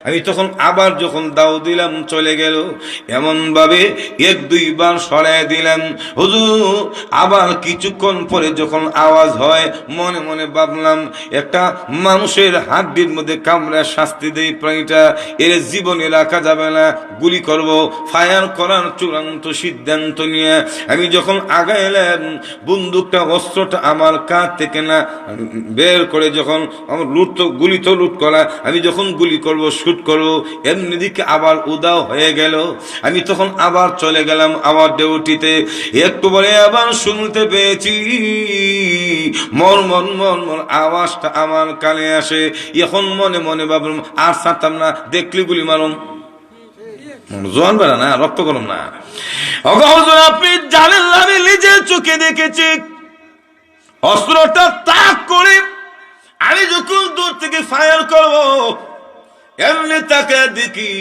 আমি তখন আবার যখন দাও দিলাম চলে গেল, এমন ভাবে এক দুইবার সরাই দিলাম। হুজুর আবার কিছুক্ষণ পরে যখন আওয়াজ হয়, মনে মনে ভাবলাম একটা মানুষের হাড্ডির মধ্যে কামড়ে শাস্তি দেই প্রাণীটা, এর জীবনে রাখা যাবে না, গুলি করব। ফায়ার করার চূড়ান্ত সিদ্ধান্ত নিয়ে আমি যখন আগাইলাম, বন্দুকটা অস্ত্রটা আমার কাঁধ থেকে না বের করে যখন আমার গুলি তো লুট করা, আমি যখন গুলি করব শুট করবো, এমনি দিকে আবার উদাও হয়ে গেল। আমি তখন আবার চলে গেলাম আমার ডিউটিতে। একটু পরে আবার শুনতে পেয়েছি মর মন মন মন আওয়াজটা আমার কানে আসে। এখন মনে মনে ভাবলাম আর ছাড়তাম না, দেখলি গুলি মারুম, জোয়ান বেড়া না, রক্ত গরম না। আপনি জানেন আমি নিজের চোখে দেখেছি অস্ত্রটা তাক করে আমি যখন দূর থেকে ফায়ার করব, এমনি তাকে দেখি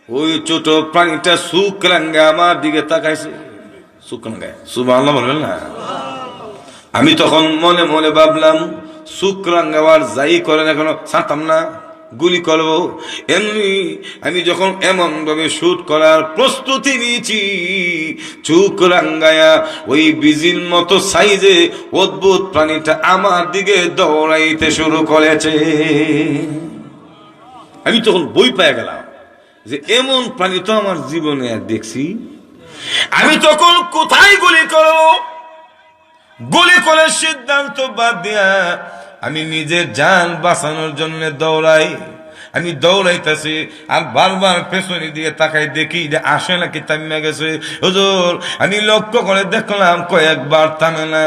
ওই ছোট প্রাণীটা শুকরাঙ্গা আমার দিকে তাকাইছে। শুকরাঙ্গায় সুবহানাল্লাহ বলবেন না? আমি তখন মনে মনে ভাবলাম শুকরাঙ্গা আর যাই করেন এখনো ছাড়তাম না, গুলি করব। এমনি আমি যখন এমন ভাবে শুট করার প্রস্তুতি নিয়েছি, চুক রাঙ্গায়া ওই বিজির মতো সাইজে অদ্ভুত প্রাণীটা আমার দিকে দৌড়াইতে শুরু করেছে। আমি তখন বই পেয়ে গেলাম যে এমন প্রাণী তো আমার জীবনে আর দেখছি। আমি তখন কোথায় গুলি করব, গুলি করে সিদ্ধান্ত বাদ দিয়া আমি নিজের জান বাঁচানোর জন্য দৌড়াই। আমি দৌড়াইতেছি আর বারবার পেছনে দিয়ে তাকাই, দেখি যে আসে নাকি থামিয়া গেছে। হুজুর আমি লক্ষ্য করে দেখলাম কয়েকবার থামে না,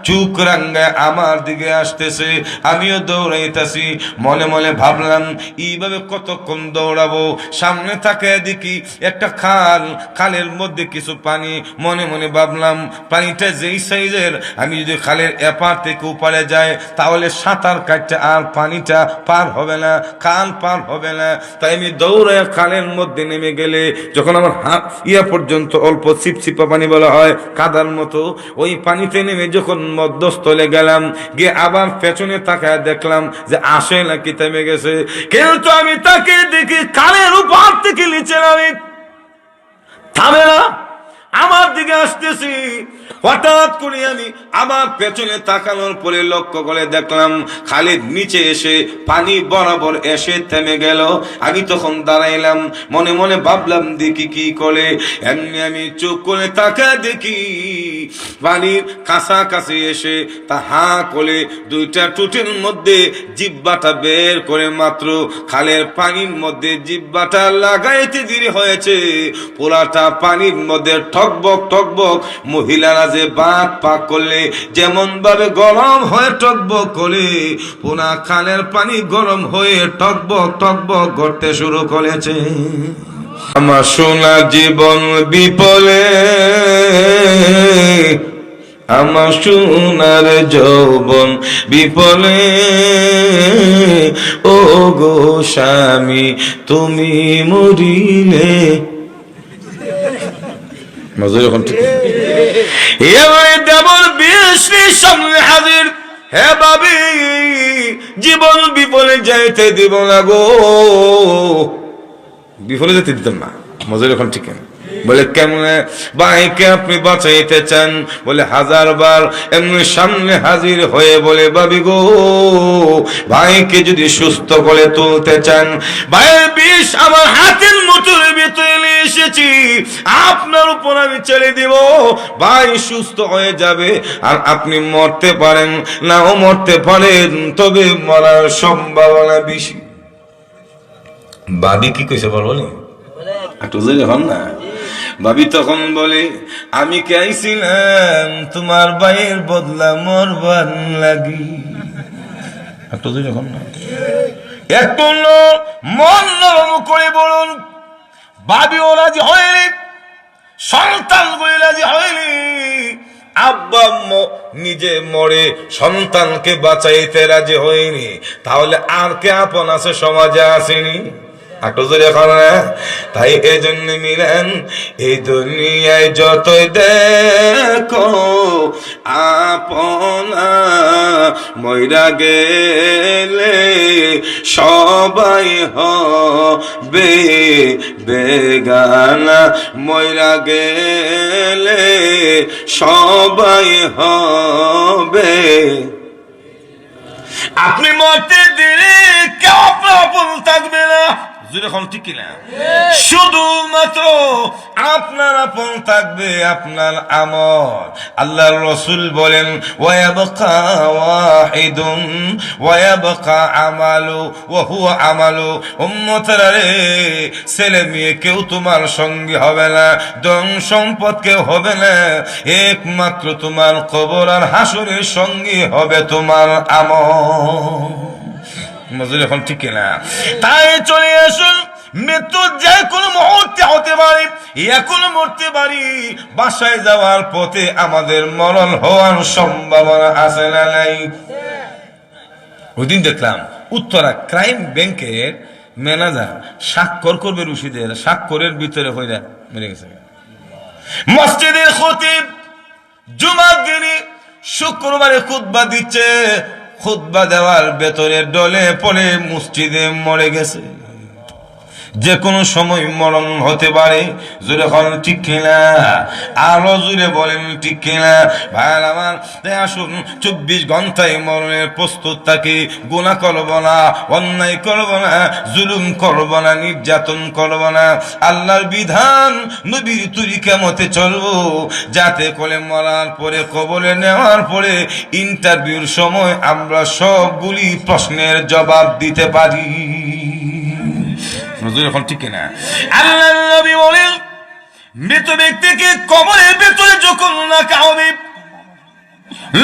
চুক রাঙ্গায় আমার দিকে আসতেছে। আমিও দৌড়াইতেছি, মনে মনে ভাবলাম এইভাবে কতক্ষণ দৌড়াবো। সামনে তাকায় দেখি একটা খাল, খালের মধ্যে কিছু পানি। মনে মনে ভাবলাম পানিটা যেই সাইজের, আমি যদি খালের এপার থেকে ওপারে যাই তাহলে সাঁতার কাটতে আর পানিটা পার হবে না, খাল পার হবে না। তাই আমি দৌড়ে খালের মধ্যে নেমে গেলে যখন আমার হাত পর্যন্ত অল্প চিপচিপা পানি বলা হয় কাদার মতো, ওই পানিতে নেমে যখন মধ্যস্থলে গেলাম, গিয়ে আবার পেছনে তাকায় দেখলাম যে আসে নাকি থেমে গেছে। কিন্তু আমি তাকে দেখি খালের উপর থেকে নিচে নামে, থামে না, আমার দিকে আসতেছি। হঠাৎ করে আমি আমার পেছনে তাকানোর পরে লক্ষ্য করে দেখলাম খালের নিচে এসে পানি বরাবর এসে থেমে গেল। আমি তখন দাঁড়াইলাম, মনে মনে ভাবলাম দেখি কি করে। এমনি আমি চোখ করে তাকায় দেখি পানির কাছাকাছি এসে তা হা করে দুইটা টুটের মধ্যে জিব্বাটা বের করে মাত্র খালের পানির মধ্যে জিব্বাটা লাগাইতে দেরি হয়েছে, পোলাটা পানির মধ্যে টকবক টকবক মহিলারা যে ভাত পাক করলে যেমন ভাবে গরম হয়ে টকবক করে, পোনা খালের পানি গরম হয়ে টকবক টকবক করতে শুরু করেছে। আমার সোনা জীবন বিপলে, আমার সোনার যৌবন বিপলে, ও গো স্বামী তুমি মরিলে। সামনে হাজির, হে ভাবি জীবন বিপলে যাইতে দিব না গো। বিফলে যেতে দিতাম না, মজা এখন ঠিক। বলে কেমনে ভাইকে আপনি বাঁচাইতে চান? বলে হাজার বার এমনি সামনে হাজির হয়ে বলে ভাবি গো, ভাইকে যদি সুস্থ করে তুলতে চান, ভাইয়ের বিষ আমার হাতের মুঠোর ভিতরে নিয়ে এসেছি, আপনার উপর আমি ছেড়ে দিব। ভাই সুস্থ হয়ে যাবে আর আপনি মরতে পারেন, নাও মরতে পারেন, তবে মরার সম্ভাবনা বেশি। ভাবি কি কইছে বলবো একটু হন না। ভাবি তখন বলে আমি কে আইছিলাম তোমার ভাইয়ের বদলা মরবার লাগি। একটু যখন না একটু মন নরম করে বলুন, ভাবিও রাজি হয়নি, সন্তান গুলি রাজি হয়নি। আব্বা নিজে মরে সন্তানকে বাঁচাইতে রাজি হয়নি, তাহলে আর কে আপন আছে সমাজে আসেনি? একটু জোরে করে। তাই এই জন্য মিলেন এই দুনিয়ায় যতই দেখো আপনা, মইরা গেলে সবাই হবে বেগানা, মইরা গেলে সবাই হবে। আপনি মরতে দিলে কেউ আপনার আপন থাকবে না, যখন ঠিক কিনা? শুধুমাত্র আপনার আপন থাকবে আপনার আমল। আল্লাহর রাসূল বলেন ওয়ায়াবকা ওয়াহিদুন ওয়ায়াবকা আমালু ওয়া হুয়া আমালু। উম্মতেরা রে, ছেলে মেয়ে কেউ তোমার সঙ্গী হবে না, ধন সম্পদ কেউ হবে না, একমাত্র তোমার কবর আর হাসরের সঙ্গী হবে তোমার আমল। মজুর এখন ঠিক কিনা? তাই চলে আসুন, মৃত্যু যে কোনো মুহূর্তে হতে পারে, এখন মরতে পারি, বাসায় যাওয়ার পথে আমাদের মরণ হওয়ার সম্ভাবনা আছে না নাই? ওই দিন দেখলাম উত্তরা ক্রাইম ব্যাংকের ম্যানেজার স্বাক্ষর করবে রশিদের, স্বাক্ষরের ভিতরে হইরা মেরে গেছে। মসজিদের খতিব জুমার দিনে শুক্রবারে খুতবা দিচ্ছে, খুতবা দেওয়ার ভেতরে ডলে পড়ে মসজিদে মরে গেছে। যে কোনো সময় মরণ হতে পারে, জোরে বলেন ঠিক কিনা? আরো জোরে বলেন ঠিক কিনা? ভাই আমার, তাই আসুন 24 ঘন্টায় মরণের প্রস্তুত থাকি। গুনাহ করব না, অন্যায় করব না, জুলুম করব না, নির্যাতন করব না, আল্লাহর বিধান নবীর তরিকা মতে চলবো, যাতে করে মরার পরে কবরে নেওয়ার পরে ইন্টারভিউর সময় আমরা সবগুলি প্রশ্নের জবাব দিতে পারি। এখন ঠিক কিনা? আল্লাহ নবী বলেন মৃত ব্যক্তিকে কবরের ভেতরে যখন রাখা হবে,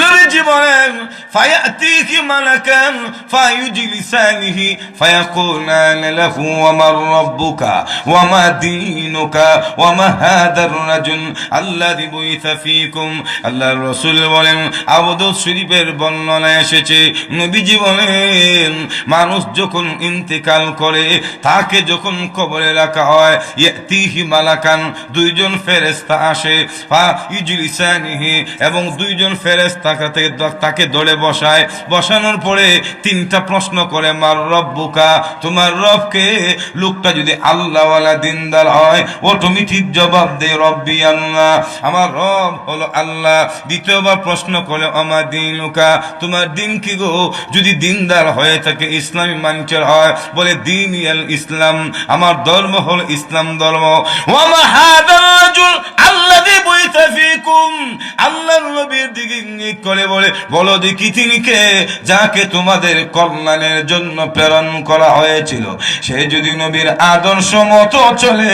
নবীজি বলেন ফায়াতিহি মালাকান ফায়ুজলিসানিহি ফায়াকুলান লাহু ওয়া মান রাব্বুকা ওয়া মা দীনুকা ওয়া মা হাদার রাজুল আল্লাযী বুইসা ফীকুম। আল্লাহর রাসূল বলেন, আবুদাউদ শরীফের বর্ণনা এসেছে, নবীজি বলেন মানুষ যখন ইন্তেকাল করে, তাকে যখন কবরে রাখা হয়, ইয়াতিহি মালাকান, দুইজন ফেরেশতা আসে, ফায়ুজলিসানিহি, এবং দুইজন ফেরেশতা তাকে ধরে বসায়। বসানোর পরে 3টা প্রশ্ন করে, মার রব্বুকা, তোমার রবকে? লোকটা যদি আল্লাহওয়ালা দিনদার হয়, অটোমেটিক জবাব দেয় রব্বি আল্লাহ, আমার রব হলো আল্লাহ। দ্বিতীয়বার প্রশ্ন করে, আমা দীনুকা, তোমার দিন কি গো? যদি দিনদার হয়ে থাকে, ইসলামী মানুষের হয়, বলে দিন আল ইসলাম, আমার ধর্ম হলো ইসলাম ধর্ম। ওয়া মা হাদার রাজুল আল্লাযী বুইসা ফীকুম, আল্লাহর নবীর দিকে করে বলে, বলো দেখি তিনি কে, যাকে তোমাদের কল্যাণের জন্য প্রেরণ করা হয়েছিল। সে যদি নবীর আদর্শ মতো চলে,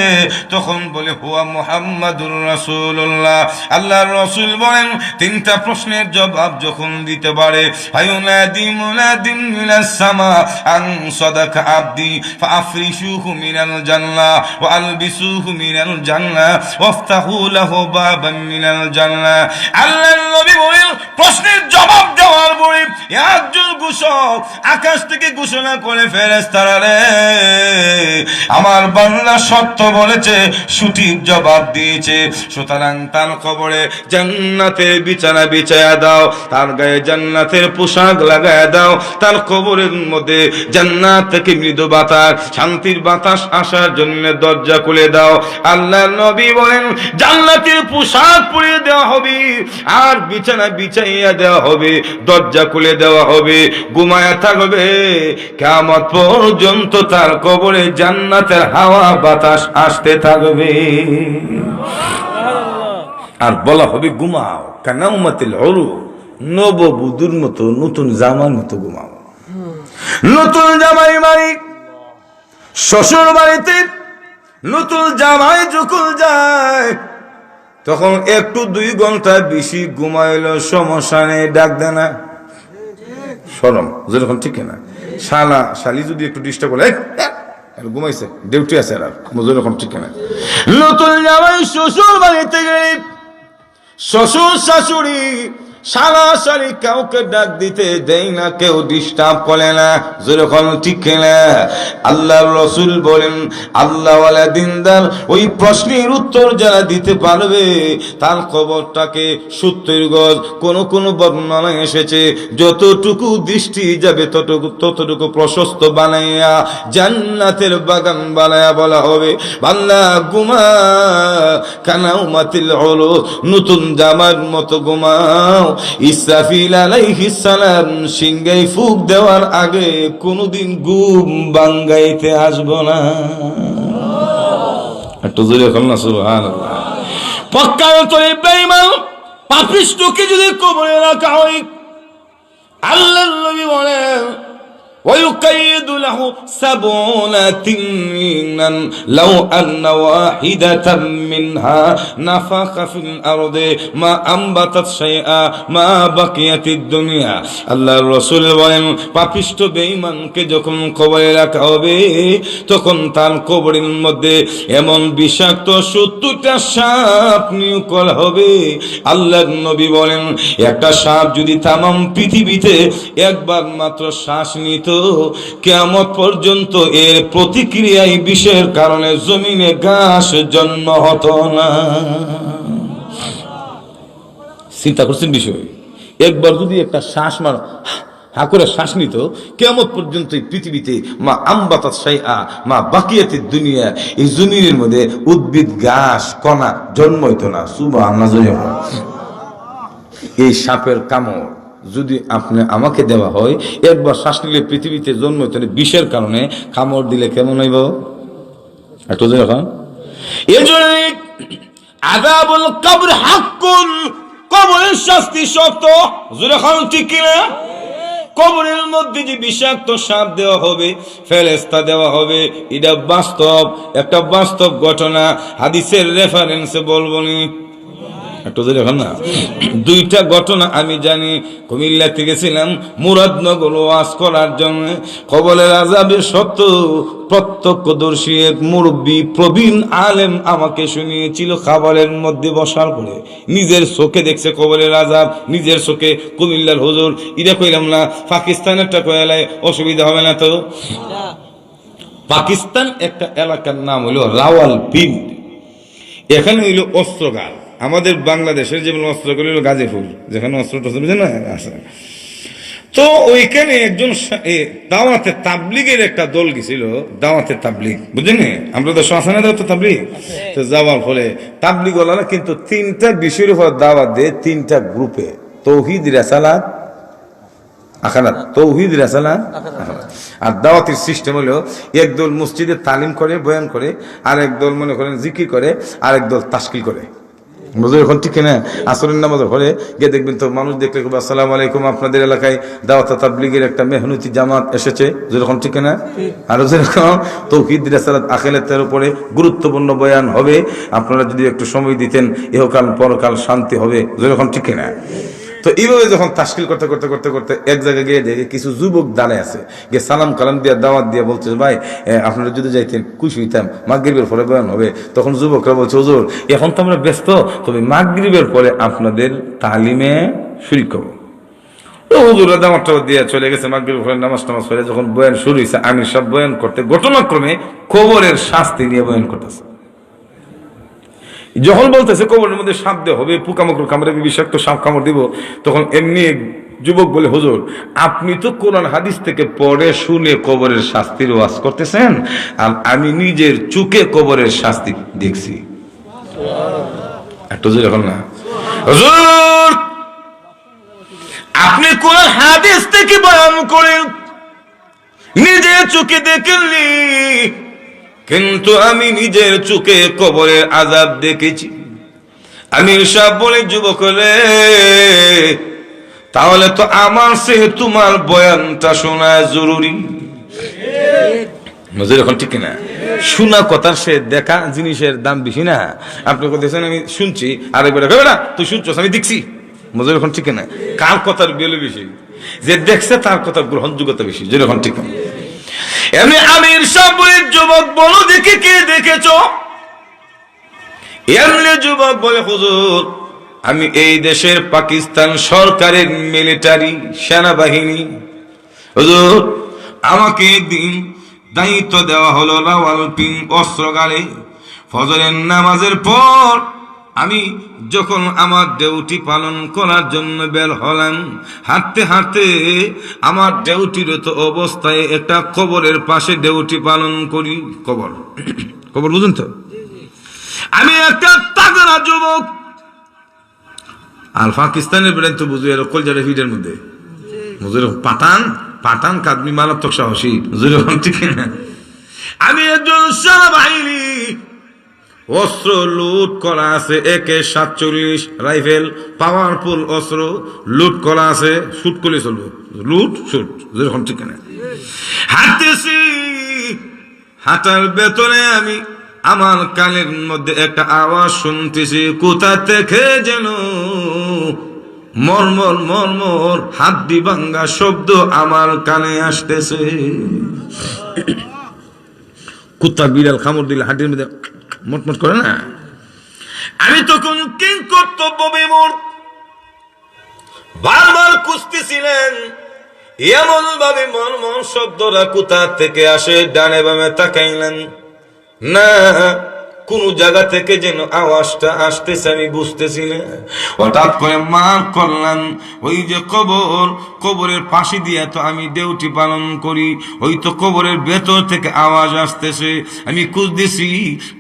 তখন বলে হুয়া মুহাম্মাদুর রাসূলুল্লাহ। আল্লাহর রাসূল বলেন 3টা প্রশ্নের জবাব যখন দিতে পারে, ফায়ুনাদি মুনাদিন মিনাস সামা আন সাদাকা আবদি ফাফরিশুহু মিনাল জান্নাহ ওয়া আলবিসুহু মিনাল জান্নাহ ওয়াফতাহু লাহু বাবান মিনাল জান্নাহ। আল্লাহর নবী বলেন প্রশ্নের জবাব দেওয়ার পরে একজন ঘোষক আকাশ থেকে ঘোষণা করে, ফেরেশতারা রে, আমার বান্দা সত্য বলেছে, সঠিক জবাব দিয়েছে, সুতরাং তার কবরে জান্নাতের বিছানা বিছায়া দাও, তার গায়ে জান্নাতের পোশাক লাগায়া দাও, তার কবরের মধ্যে জান্নাত থেকে মৃদু বাতাস, শান্তির বাতাস আসার জন্য দরজা খুলে দাও। আল্লাহর নবী বলেন জান্নাতের পোশাক পরিয়ে দেওয়া হবে, আর বিছানা বিছাইয়া দেওয়া হবে, দরজা খুলে দেওয়া হবে, ঘুমায়া থাকবে কিয়ামত পর্যন্ত, তার কবরে জান্নাতের হাওয়া বাতাস আসতে থাকবে। আর বলা হবে ঘুমাও কানাউমাতিল উরু, নববধূর মতো, নতুন জামার মতো ঘুমাও। নতুন জামাই বাড়ি, শ্বশুর বাড়িতে নতুন জামাই যখন যায়, তখন একটু 2 ঘন্টা বেশি ঘুমাইলো সমস্যা নেই, ডাক দেয় না, শরম যেরকম ঠিক না। শালা শালি যদি একটু ডিস্টার্ব করে, ঘুমাইছে, ডিউটি আছে, আর যেরকম ঠিক না। নতুন জামাই শ্বশুর বাড়িতে গেলে শ্বশুর শাশুড়ি সারাসারি কাউকে ডাক দিতে দেয় না, কেউ ডিস্টার্ব করে না, যেরকম ঠিক না। আল্লাহর রাসূল বলেন, আল্লাহ ওয়ালা দিনদার ওই প্রশ্নের উত্তর যারা দিতে পারবে তার কবরটাকে 70 গজ, কোন বর্ণনায় এসেছে যতটুকু দৃষ্টি যাবে ততটুকু প্রশস্ত বানাইয়া জান্নাতের বাগান বানায়া বলা হবে, বান্দা ঘুমা কানাও মাতিল হলো, নতুন জামার মতো ঘুমাও। ইসরাফিল আলাইহিস সালাম সিংহাই ফুঁক দেওয়ার আগে কোনদিন ঘুম ভাঙ্গাইতে আসবো না। একটু জোরে বলুন না সুবহানাল্লাহ। পক্কান্তরে বেঈমান পাপিষ্ঠকে যদি কবরে রাখা হয়, আল্লাহর নবী বলেন ويقيد له 70 تنينا لو أن واحدة منها نفخ في الأرض ما أنبتت شيئا ما بقيت الدنيا। আল্লাহর রাসূল বলেন পাপিষ্ঠ বেঈমানকে যখন কবরে রাখা হবে তখন তার কবরের মধ্যে এমন বিষাক্ত 70টা সাপ নিয়োগ করা হবে। আল্লাহর নবী বলেন একটা সাপ যদি তামাম পৃথিবীতে একবার মাত্র শ্বাস নিত, কিয়ামত পর্যন্ত এর প্রতিক্রিয়ায় বিষের কারণে জমিনে ঘাস জন্ম হতো না। চিন্তা করছেন বিষয়? একবার যদি একটা শ্বাস করে শ্বাস নিত, কিয়ামত পর্যন্ত পৃথিবীতে মা আম্বাতাত শাইআ মা বাকিয়াতিদ দুনিয়া, এই জমিনের মধ্যে উদ্ভিদ ঘাস কণা জন্ম হইতো না। সুবহানাল্লাহ। এই সাপের কামড় যদি আপনি আমাকে দেওয়া হয়, একবার শ্বাস নিলে পৃথিবীতে জন্ম হইতে বিষের কারণে কামড় দিলে কেমন হইব? একটু এখন এজন্য আযাবুল কবর হাক্কুন, কবরের শাস্তি সত্য। জোরে খান ঠিক কিনা? কবরের মধ্যে যে বিষাক্ত সাপ দেওয়া হবে, ফেরেশতা দেওয়া হবে, এটা বাস্তব, একটা বাস্তব ঘটনা। হাদিসের রেফারেন্সে বলবো নি, একটু দেখুন না। দুইটা ঘটনা আমি জানি। কুমিল্লাতে গেছিলাম মুরাদনগর ওয়াজ করার জন্য। কবরের আযাবের সত্য প্রত্যক্ষদর্শী এক মুরব্বী প্রবীণ আলেম আমাকে শুনিয়েছিল, খাবারের মধ্যে বসার পরে নিজের চোখে দেখছে কবরের আযাব, নিজের চোখে। কুমিল্লার হুজুর এটা কইলাম না, পাকিস্তানেরটা কইলাই অসুবিধা হবে না তো? পাকিস্তান একটা এলাকার নাম হলো রাওয়ালপিন্ডি, এখানে হইল অস্ত্রগার। আমাদের বাংলাদেশের যেমন অস্ত্রগুলো হলো গাজীপুর, যেখানে অস্ত্র টস্ত্র বুঝেন না আছে। তো ওইখানে একজন দাওয়াতে তাবলিগের একটা দল গেছিল, দাওয়াতে তাবলিগ, বুঝলেন? আমরা তো শ্মশানে দাওয়াতে তাবলিগ। তো যাওয়ার ফলে তাবলিগ ওয়ালারা কিন্তু 3টা বিষয়ের উপর দাওয়াত দেয়, 3টা গ্রুপে। তৌহিদ, রিসালাত, আখিরাত। তৌহিদ, রিসালাত, আখিরাত। আর দাওয়াতের সিস্টেম হলো একদল মসজিদে তালিম করে, বয়ান করে, আর একদল মনে করেন জিকির করে, আর একদল তাশকিল করে। বুঝলো এখন ঠিক না? আসরের নামাজের পরে গিয়ে দেখবেন তো মানুষ দেখলে আসসালামু আলাইকুম, আপনাদের এলাকায় দাওয়াত তাবলিগের একটা মেহনতি জামাত এসেছে, যেরকম ঠিক না? আর যেরকম তৌহিদ, রিসালাত, আখিরাতের উপরে গুরুত্বপূর্ণ বয়ান হবে, আপনারা যদি একটু সময় দিতেন ইহকাল পরকাল শান্তি হবে, যেরকম ঠিক না? তো এইভাবে যখন তাশকিল করতে করতে করতে করতে এক জায়গায় গিয়ে দেখে কিছু যুবক দাঁড়ায় আছে, গিয়ে সালাম কালাম দিয়া দাওয়াত দিয়া বলছে, ভাই আপনারা যদি যাইতেন খুশি হইতাম, মাগরিবের পরে বয়ান হবে। তখন যুবকরা বলছে, হুজুর এখন তো আমরা ব্যস্ত, তবে মাগরিবের পরে আপনাদের তালিমে শরীক করবো। হুজুররা দাওয়াতটা দিয়ে চলে গেছে। মাগরিবের পরে নামাজ টামাজ পড়ে যখন বয়ান শুরু হয়েছে, আমি সব বয়ান করতে ঘটনাক্রমে কবরের শাস্তি নিয়ে বয়ান করতেছে। যখন বলতেছে কবরের মধ্যে সাপ দেওয়া হবে, পোকামাকড় কামড়ে, বিষাক্ত সাপ কামড় দিব, তখন এমনি যুবক বলে, হুজুর আপনি তো কোরআন হাদিস থেকে পড়ে শুনে কবরের শাস্তির ওয়াজ করতেছেন, আর আমি নিজের চোখে কবরের শাস্তি দেখছি। একটু যখন না হুজুর আপনি কোরআন হাদিস থেকে বয়ান করেন, নিজের চোখে দেখেননি, কিন্তু আমি নিজের চোখে কবরের আযাব দেখেছি। আমি সব বলে, যুবক রে তাহলে তো আমার সে তোমার বয়ানটা শোনা জরুরি। এখন ঠিক না? শোনা কথার সে দেখা জিনিসের দাম বেশি না? আপনি বলতেছেন আমি শুনছি, আরেকবার না তুই শুনছস আমি দেখছি। মজুর এখন ঠিক না? কার কথার বেলে বেশি? যে দেখছে তার কথা গ্রহণযোগ্যতা বেশি, যেরকম ঠিক না? এমনি আমির সাহেবের যুবক বলো দেখে কে দেখেছ? এমনি যুবক বলে, হুজুর আমি এই দেশের পাকিস্তান সরকারের মিলিটারি সেনাবাহিনী। হুজুর আমাকে একদিন দায়িত্ব দেওয়া হলো রাওয়ালপিন্ডি অস্ত্রাগারে। ফজরের নামাজের পর আমি যখন আমার ডিউটি পালন করার জন্য বের হলাম, হাঁটতে হাঁটতে আমার ডিউটিরত অবস্থায় একটা কবরের পাশে ডিউটি পালন করি। কবর কবর বুঝুন তো। আমি একটা তাগড়া যুবক, আর পাকিস্তানের বেড়ে তো বুঝি কলজারে ফিডের মধ্যে বুঝল পাঠান পাঠান কাদমি মারাত্মক সাহসী বুঝল ঠিক না। আমি একজন সেনাবাহিনী, অস্ত্র লুট করা আছে, AK-47 রাইফেল পাওয়ারফুল অস্ত্র লুট করা আছে। শুট করলে চলবো, লুট শুট যেরকম ঠিক না। হাঁটতেছি, হাঁটার ভেতরে আমি আমার কানের মধ্যে একটা আওয়াজ শুনতেছি, কোথা থেকে যেন মরমর মরমর হাড্ডি ভাঙ্গা শব্দ আমার কানে আসতেছে। কুত্তা বিড়াল কামড় দিলে হাড্ডির মধ্যে মটমট করে না। আমি তখন কিং কর্তব্য বিমূঢ় বারবার খুঁজতেছিলেন এমন ভাবে মর্মর শব্দটা কোথা থেকে আসে। ডানে বামে তাকাইলেন না, কোন জায়গা থেকে যেন আওয়াজটা আসতেছে, আমি বুঝতেছি না। হঠাৎ করে মার করলাম, ওই যে কবর, কবরের পাশে দিয়ে তো আমি ডিউটি পালন করি, ওই তো কবরের ভেতর থেকে আওয়াজ আসতেছে। আমি খুঁজতেছি,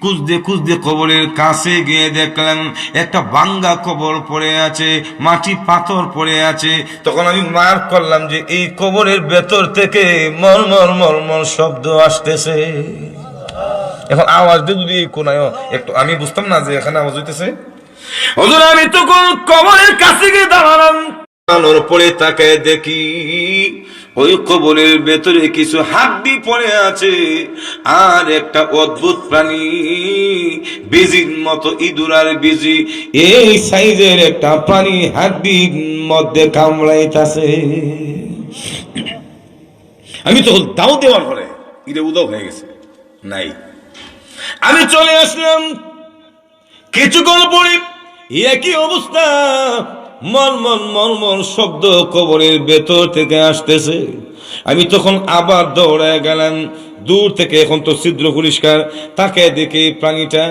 খুঁজতে খুঁজতে কবরের কাছে গিয়ে দেখলাম একটা ভাঙ্গা কবর পড়ে আছে, মাটি পাথর পড়ে আছে। তখন আমি মার করলাম যে এই কবরের ভেতর থেকে মরমর মরমর শব্দ আসতেছে। এখন আওয়াজ দিয়ে যদি কোনায় একটু আমি বুঝতাম না যে এখানে আওয়াজ হইতেছে। হুজুর আমি তো কবরের কাছে গিয়ে দাঁড়ালাম, দাঁড়ানোর পরে তাকে দেখি ওই কবরের ভেতরে কিছু হাড্ডি পড়ে আছে, আর একটা অদ্ভুত প্রাণী বিজির মতো, ইঁদুর আর বিজি এই সাইজের একটা প্রাণী হাড্ডির মধ্যে কামড়াইতেছে। আমি তো দাও দেওয়ার পরে এটা উদাও হয়ে গেছে, নাই। আমি চলে আসলাম, কিছুক্ষণ পরে একই অবস্থা, মরমর মরমর শব্দ কবরের ভেতর থেকে আসতেছে। আমি তখন আবার দৌড়ায় গেলাম দূর থেকে, এখন তো ছিদ্র পরিষ্কার, তাকে দেখে প্রাণীটা